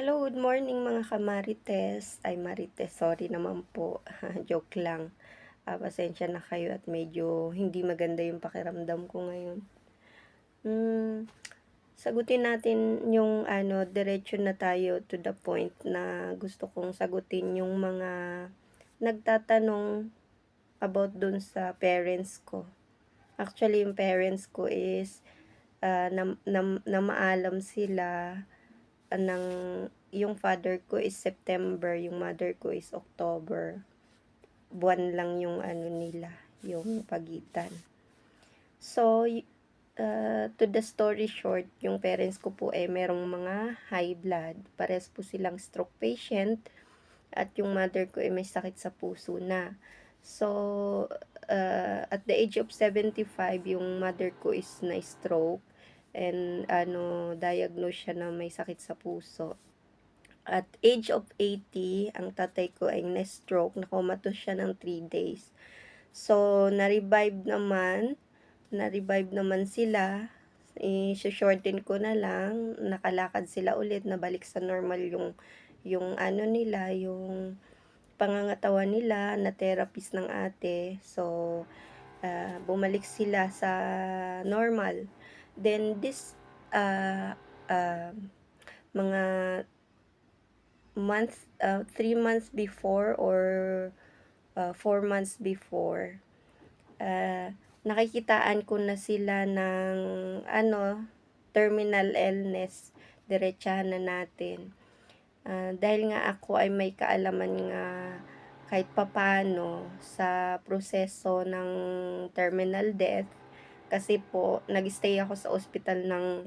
Hello, good morning mga kamarites. Ay, marites, sorry naman po. Joke lang. Pasensya na kayo at medyo hindi maganda yung pakiramdam ko ngayon. Hmm, Sagutin natin yung diretso na tayo to the point na gusto kong sagutin yung mga nagtatanong about dun sa parents ko. Actually, yung parents ko is namaalam sila ng yung father ko is September, yung mother ko is October. Buwan lang yung nila, yung pagitan. So, to the story short, yung parents ko po ay merong mga high blood. Pares po silang stroke patient at yung mother ko ay may sakit sa puso na. So, at the age of 75, yung mother ko is na-stroke and diagnose siya na may sakit sa puso. At age of 80, ang tatay ko ay na-stroke, na-comatose siya ng 3 days. So, na-revive naman sila, i-shorten ko na lang, nakalakad sila ulit, nabalik sa normal yung nila, yung pangangatawan nila, na therapist ng ate. So, bumalik sila sa normal. Then uh, uh, mga 3 months before or 4 months before, nakikitaan ko na sila ng terminal illness, diretsahan na natin. Dahil nga ako ay may kaalaman nga kahit papaano sa proseso ng terminal death, kasi po nag-stay ako sa ospital ng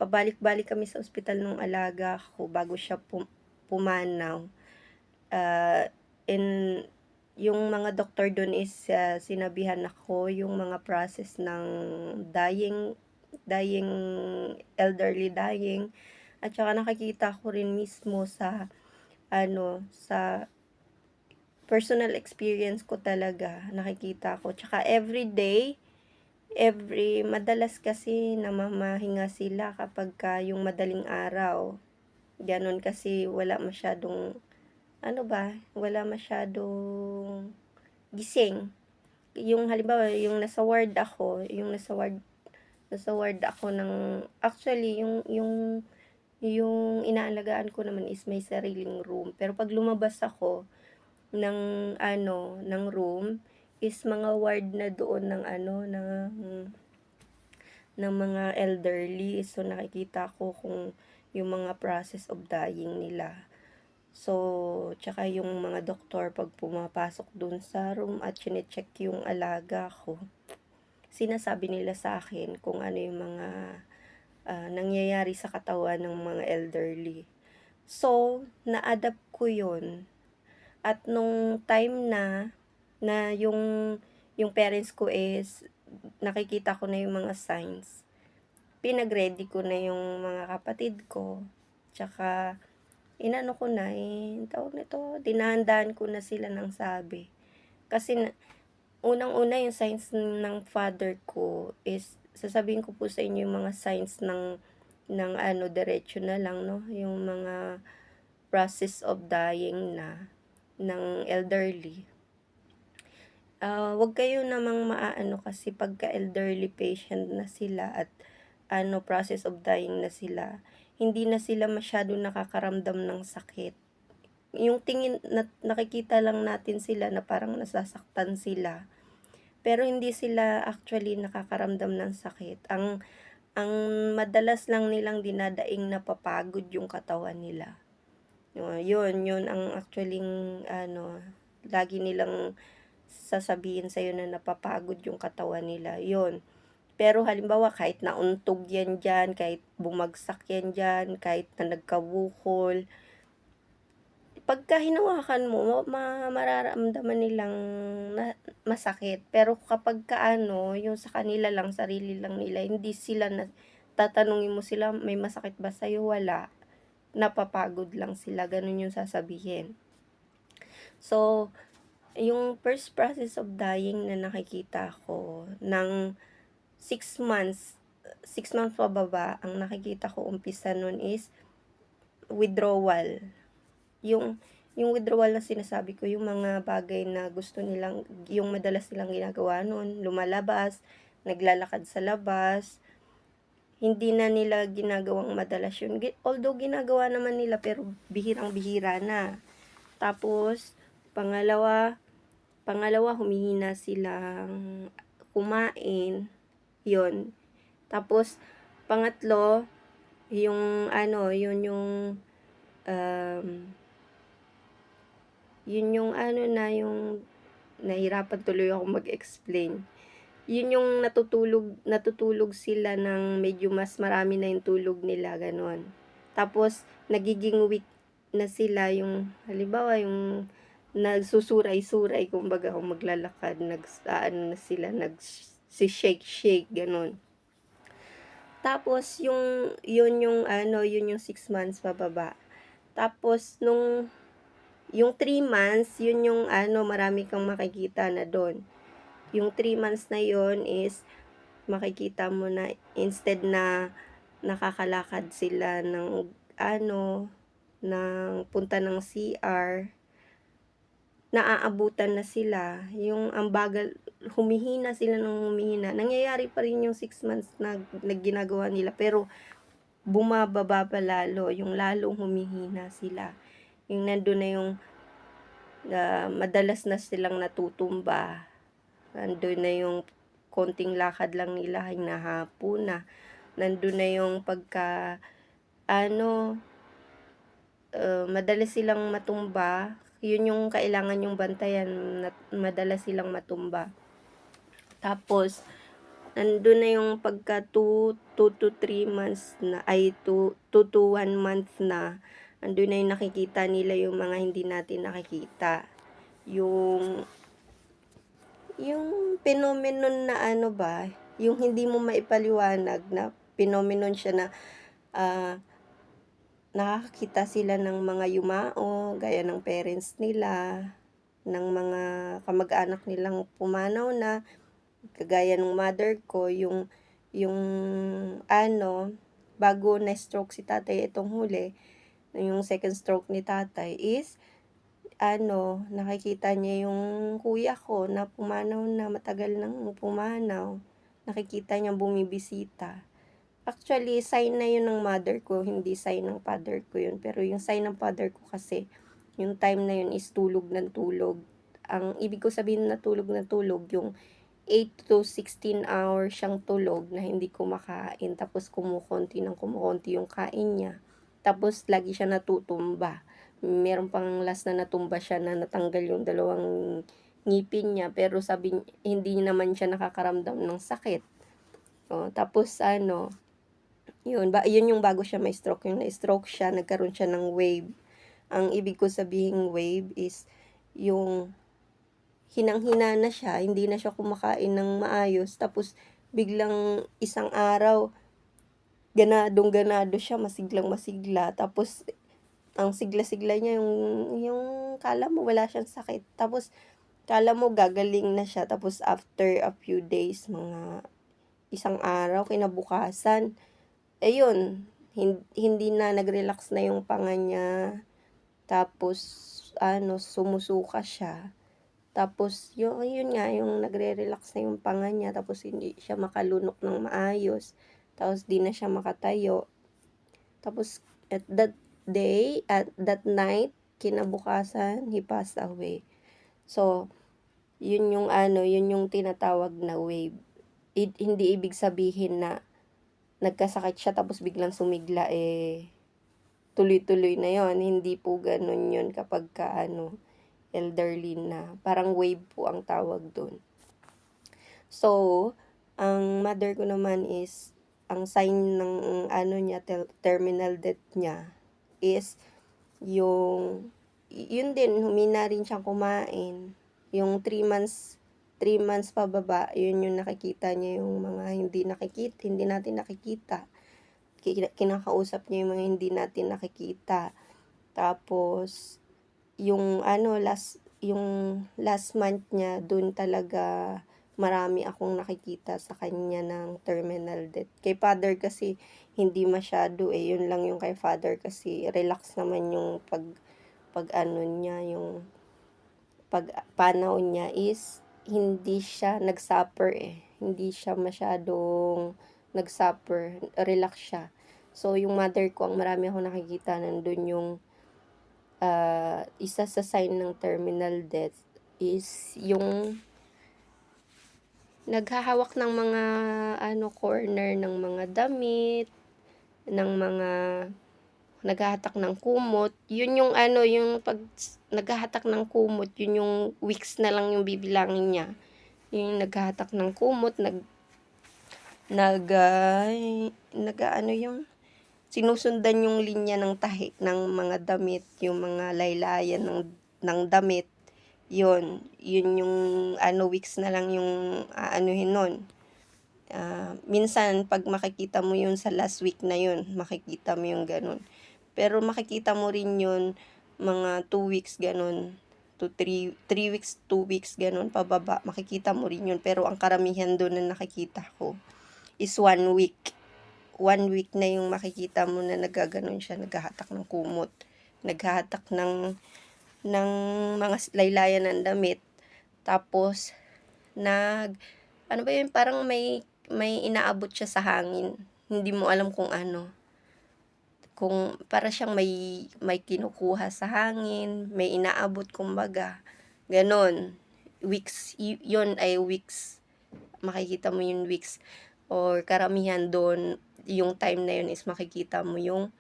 pabalik-balik kami sa ospital nung alaga ko bago siya pumanaw. And yung mga doktor dun is sinabihan ako yung mga process ng dying, dying, elderly dying, at saka nakikita ko rin mismo sa personal experience ko talaga, nakikita ko. Tsaka madalas kasi namamahinga sila kapagka yung madaling araw. Gano'n kasi wala masyadong gising. Yung halimbawa, yung nasa ward ako actually yung inaalagaan ko naman is may sariling room. Pero 'pag lumabas ako ng ng room is mga ward na doon ng mga elderly. So, nakikita ko kung yung mga process of dying nila. So, tsaka yung mga doktor 'pag pumapasok dun sa room at chine-check yung alaga ko, sinasabi nila sa akin kung ano yung mga nangyayari sa katawan ng mga elderly. So, na-adapt ko yun. At nung time na yung parents ko is nakikita ko na yung mga signs, pinag-ready ko na yung mga kapatid ko, tsaka inano ko na, tawag nito, dinahandaan ko na sila ng sabi. Kasi unang-una yung signs ng father ko is, sasabihin ko po sa inyo yung mga signs ng diretso na lang 'no, yung mga process of dying na ng elderly. Wag kayo namang maaano, kasi pagka elderly patient na sila at process of dying na sila, hindi na sila masyadong nakakaramdam ng sakit. Yung tingin na nakikita lang natin sila na parang nasasaktan sila, pero hindi sila actually nakakaramdam ng sakit. Ang madalas lang nilang dinadaing napapagod yung katawan nila. Yun ang actually lagi nilang sasabihin sa'yo na napapagod yung katawan nila, yun. Pero halimbawa kahit nauntog yan diyan, kahit bumagsak yan diyan, kahit na nagkabukol, pagka hinawakan mo mararamdaman nilang masakit. Pero kapagka yung sa kanila lang, sarili lang nila, hindi sila tatanungin mo sila, "May masakit ba sa'yo?" Wala, napapagod lang sila, gano'n yung sasabihin. So, yung first process of dying na nakikita ko ng 6 months, 6 months pababa, ang nakikita ko umpisa nun is withdrawal. Yung withdrawal na sinasabi ko, yung mga bagay na gusto nilang yung madalas nilang ginagawa nun, lumalabas, naglalakad sa labas, hindi na nila ginagawang madalas yun. Although ginagawa naman nila pero bihirang-bihira na. Tapos pangalawa humihina silang kumain, yun. Tapos pangatlo, yung ano, um yun yung ano na, yung nahirapan tuloy akong mag-explain. Yun yung natutulog sila ng medyo mas marami na yung tulog nila, gano'n. Tapos nagiging weak na sila, yung halimbawa yung nagsusuray-suray kumbaga kung maglalakad, nag-aano na sila, nagsi-shake-shake, gano'n. Tapos yun yung ano, yun yung 6 months pababa. Tapos yung 3 months, yun yung ano, marami kang makikita na dun. Yung 3 months na yun is makikita mo na instead na nakakalakad sila ng ano, ng punta ng CR, naaabutan na sila. Yung ang bagal, humihina sila ng humihina. Nangyayari pa rin yung 6 months na ginagawa nila pero bumababa pa lalo, yung lalong humihina sila. Yung nandun na yung madalas na silang natutumba. Nandun na yung konting lakad lang nila hinahapo na. Nandun na yung pagka ano, madalas silang matumba. Yun yung kailangan yung bantayan, madalas silang matumba. Tapos nandun na yung pagka 2 to 3 months na, ay 2 to 1 month na, andun na yung nakikita nila yung mga hindi natin nakikita. Yung phenomenon na ano ba, yung hindi mo maipaliwanag na phenomenon siya na nakakakita sila ng mga yumao, gaya ng parents nila, ng mga kamag-anak nilang pumanaw na, kagaya ng mother ko, yung ano, bago na-stroke si tatay itong huli, yung second stroke ni tatay is ano, nakikita niya yung kuya ko na pumanaw na, matagal nang pumanaw, nakikita niya bumibisita. Actually, sign na yun ng mother ko, hindi sign ng father ko yun. Pero yung sign ng father ko kasi, yung time na yun is tulog ng tulog. Ang ibig ko sabihin na tulog ng tulog, yung 8 to 16 hours siyang tulog na hindi kumakain. Tapos kumukonti ng kumukonti yung kain niya. Tapos lagi siya natutumba. Meron pang last na natumba siya na natanggal yung dalawang ngipin niya. Pero hindi naman siya nakakaramdam ng sakit. Tapos ano, yun yung bago siya ma-stroke. Yung na-stroke siya, nagkaroon siya ng wave. Ang ibig ko sabihing wave is yung hinang-hina na siya, hindi na siya kumakain ng maayos. Tapos biglang isang araw, ganadong-ganado siya, masiglang-masigla. Tapos ang sigla-sigla niya, yung kala mo wala siyang sakit. Tapos kala mo gagaling na siya. Tapos after a few days, mga isang araw, kinabukasan, ayun, hindi na, nag-relax na yung panga niya. Tapos ano, sumusuka siya. Tapos yun nga, yung nagre-relax na yung panga niya, tapos hindi siya makalunok ng maayos. Tapos di na siya makatayo. Tapos at that night, kinabukasan, he passed away. So, yun yung ano, yun yung tinatawag na wave. Hindi ibig sabihin na nagkasakit siya tapos biglang sumigla, tuloy-tuloy na yon. Hindi po ganun yun kapag ano, elderly na. Parang wave po ang tawag dun. So, ang mother ko naman is, ang sign ng ano niya, terminal death niya is yun din, humina rin siyang kumain. Yung 3 months pababa, yun yung nakikita niya yung mga hindi natin nakikita. Kinakausap niya yung mga hindi natin nakikita. Tapos, yung ano, last month niya, dun talaga marami akong nakikita sa kanya ng terminal death. Kay father kasi hindi masyado, yun lang yung kay father kasi relax naman yung pag-ano niya, yung panaw niya is hindi siya nag-suffer, hindi siya masyadong nag-suffer, relax siya. So, yung mother ko ang marami akong nakikita nandun yung, isa sa sign ng terminal death is yung naghahawak ng mga corner ng mga damit, ng mga naghahatak ng kumot. Yun yung yung 'pag naghahatak ng kumot, yun yung weeks na lang yung bibilangin niya. Yung naghahatak ng kumot, nag, ah, yung sinusundan yung linya ng tahi ng mga damit, yung mga laylayan ng damit, yun yung weeks na lang yung aanuhin nun. Minsan 'pag makikita mo yun sa last week na yun, makikita mo yung gano'n. Pero makikita mo rin yun mga 2 weeks gano'n, to 3 weeks, 2 weeks gano'n pababa, makikita mo rin yun. Pero ang karamihan dun na nakikita ko is 1 week. 1 week na yung makikita mo na naggaganon siya, naghahatak ng kumot, naghahatak ng mga laylayan ng damit, tapos ano ba yun, parang may inaabot siya sa hangin, hindi mo alam kung ano. Kung para siyang may kinukuha sa hangin, may inaabot kumbaga, gano'n. Weeks, yun ay weeks, makikita mo yung weeks or karamihan do'n, yung time na yun is makikita mo yung,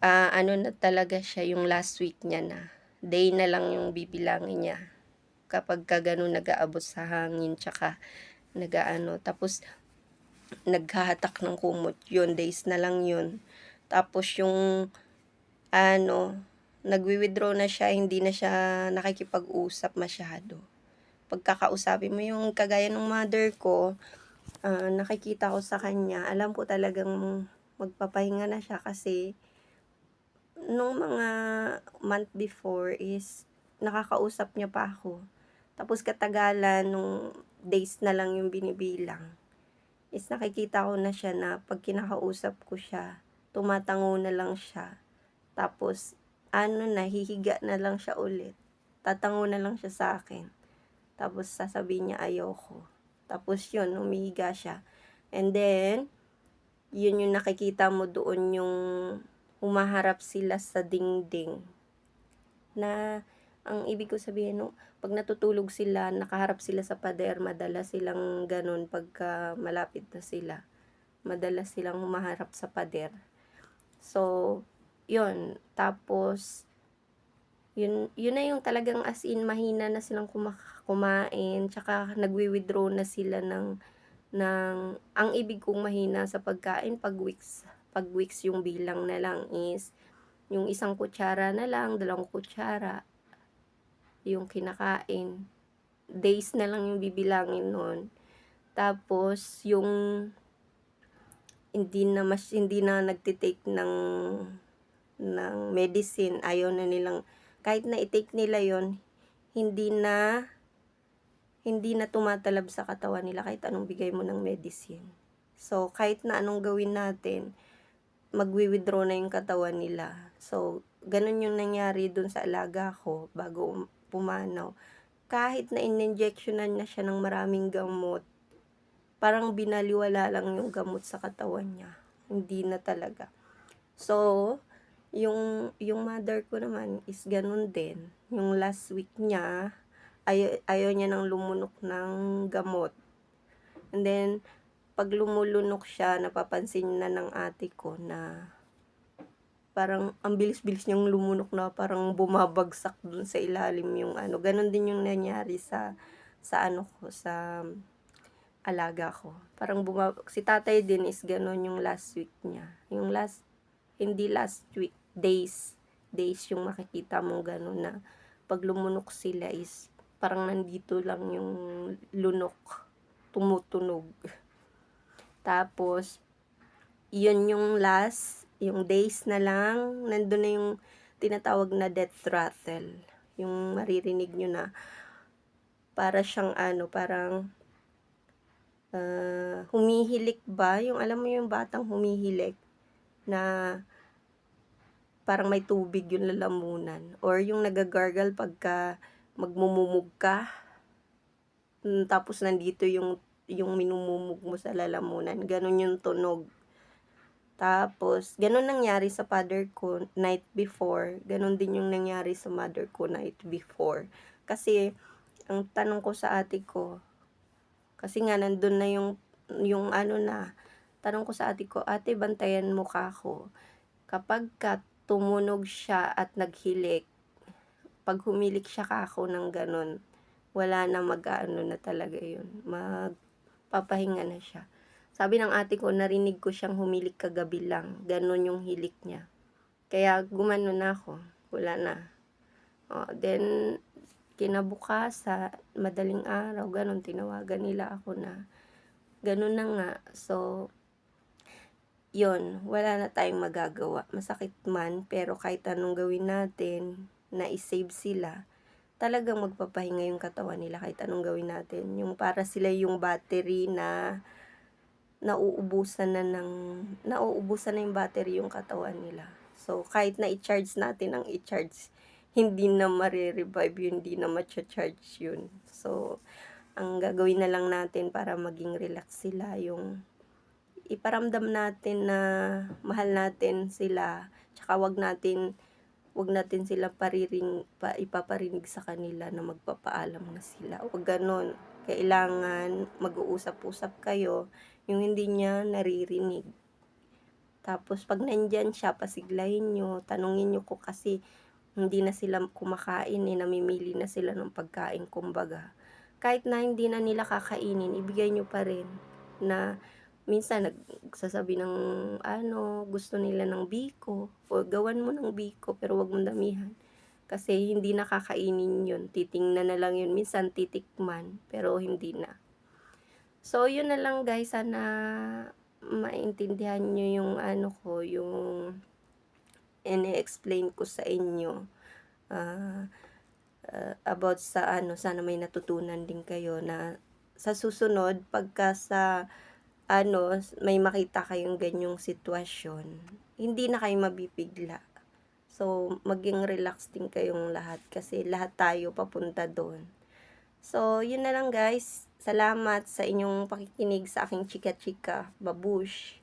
na talaga siya, yung last week niya na. Day na lang yung bibilangin niya kapagka gano'n nag-aabot sa hangin tsaka tapos naghahatak ng kumot, yun days na lang yun. Tapos yung nagwi-withdraw na siya, hindi na siya nakikipag-usap masyado. Pagkakausapin mo yung kagaya ng mother ko, nakikita ko sa kanya, alam ko talagang magpapahinga na siya kasi nung mga month before is nakakausap niya pa ako. Tapos katagalan nung days na lang yung binibilang, is nakikita ko na siya na 'pag kinakausap ko siya, tumatango na lang siya. Tapos hihiga na lang siya ulit. Tatango na lang siya sa akin. Tapos sasabihin niya ayoko. Tapos yun, humihiga siya. And then, yun yung nakikita mo doon yung humaharap sila sa dingding. Na ang ibig ko sabihin, no, 'pag natutulog sila, nakaharap sila sa pader, madalas silang gano'n pagka malapit na sila. Madalas silang humaharap sa pader. So, yun. Tapos, yun na yung talagang as in mahina na silang kumain, tsaka nagwi-withdraw na sila ang ibig kong mahina sa pagkain 'pag weeks yung bilang na lang is yung 1 kutsara na lang, 2 kutsara yung kinakain. Days na lang yung bibilangin nun. Tapos yung hindi na nagte-take ng medicine, ayaw na nilang, kahit na i-take nila yon, hindi na tumatalab sa katawan nila kahit anong bigay mo ng medicine. So, kahit na anong gawin natin, magwi-withdraw na yung katawan nila. So, ganun yung nangyari dun sa alaga ko bago pumanaw. Kahit na in-injectionan na siya ng maraming gamot, parang binaliwala lang yung gamot sa katawan niya. Hindi na talaga. So, yung mother ko naman is ganun din. Yung last week niya, ayaw niya nang lumunok ng gamot. And then, pag lumulunok siya, napapansin na ng ate ko na parang ang bilis-bilis niyang lumunok na parang bumabagsak dun sa ilalim yung ganun din yung nangyari sa sa alaga ko. Parang si tatay din is ganun yung last week niya. Hindi last week, days yung makikita mo gano'n na 'pag lumunok sila is parang nandito lang yung lunok, tumutunog. Tapos, yun yung yung days na lang, nandun na yung tinatawag na death rattle. Yung maririnig nyo na para siyang parang humihilik ba, yung alam mo yung batang humihilik na parang may tubig yung lalamunan or yung nagagargle pagka magmumumog ka, tapos nandito yung minumumog mo sa lalamunan, gano'n yung tunog. Tapos gano'n nangyari sa father ko night before, gano'n din yung nangyari sa mother ko night before. Kasi ang tanong ko sa ate ko, kasi nga nandun na yung ano na, tanong ko sa ate ko, "Ate bantayan mo kako, kapagka tumunog siya at naghilik, 'pag humilik siya kako ng gano'n, wala na mag-aano na talaga yun, magpapahinga na siya." Sabi ng ate ko, narinig ko siyang humilik kagabi lang, gano'n yung hilik niya. Kaya gumanon na ako, wala na. Oh, then kinabukasan, madaling araw gano'n, tinawagan nila ako na gano'n na nga. So, yun, wala na tayong magagawa. Masakit man, pero kahit anong gawin natin na i-save sila, talagang magpapahinga yung katawan nila kahit anong gawin natin. Yung para sila yung battery na nauubusan na yung battery yung katawan nila. So, kahit na i-charge natin ng i-charge, hindi na mare-revive yun, hindi na macha-charge yun. So, ang gagawin na lang natin para maging relax sila, yung iparamdam natin na mahal natin sila, tsaka wag natin sila ipaparinig sa kanila na magpapaalam na sila, wag gano'n. Kailangan mag-uusap-usap kayo, yung hindi niya naririnig. Tapos 'pag nandiyan siya, pasiglahin niyo, tanungin niyo kung kasi hindi na sila kumakain, namimili na sila ng pagkain kumbaga. Kahit na hindi na nila kakainin, ibigay niyo pa rin na minsan nagsasabi ng ano, gusto nila ng biko, o gawan mo ng biko pero 'wag mong damihan. Kasi hindi na kakainin yun, titingnan na lang yun, minsan titikman, pero hindi na. So yun na lang guys, sana maintindihan niyo yung ano ko, yung ini-explain ko sa inyo, ah, about sa ano, sana may natutunan din kayo na sa susunod pagka sa ano, may makita kayong ganyang sitwasyon, hindi na kayo mabibigla. So, maging relax din kayong lahat kasi lahat tayo papunta dun. So, yun na lang guys. Salamat sa inyong pakikinig sa aking chika-chika. Babush!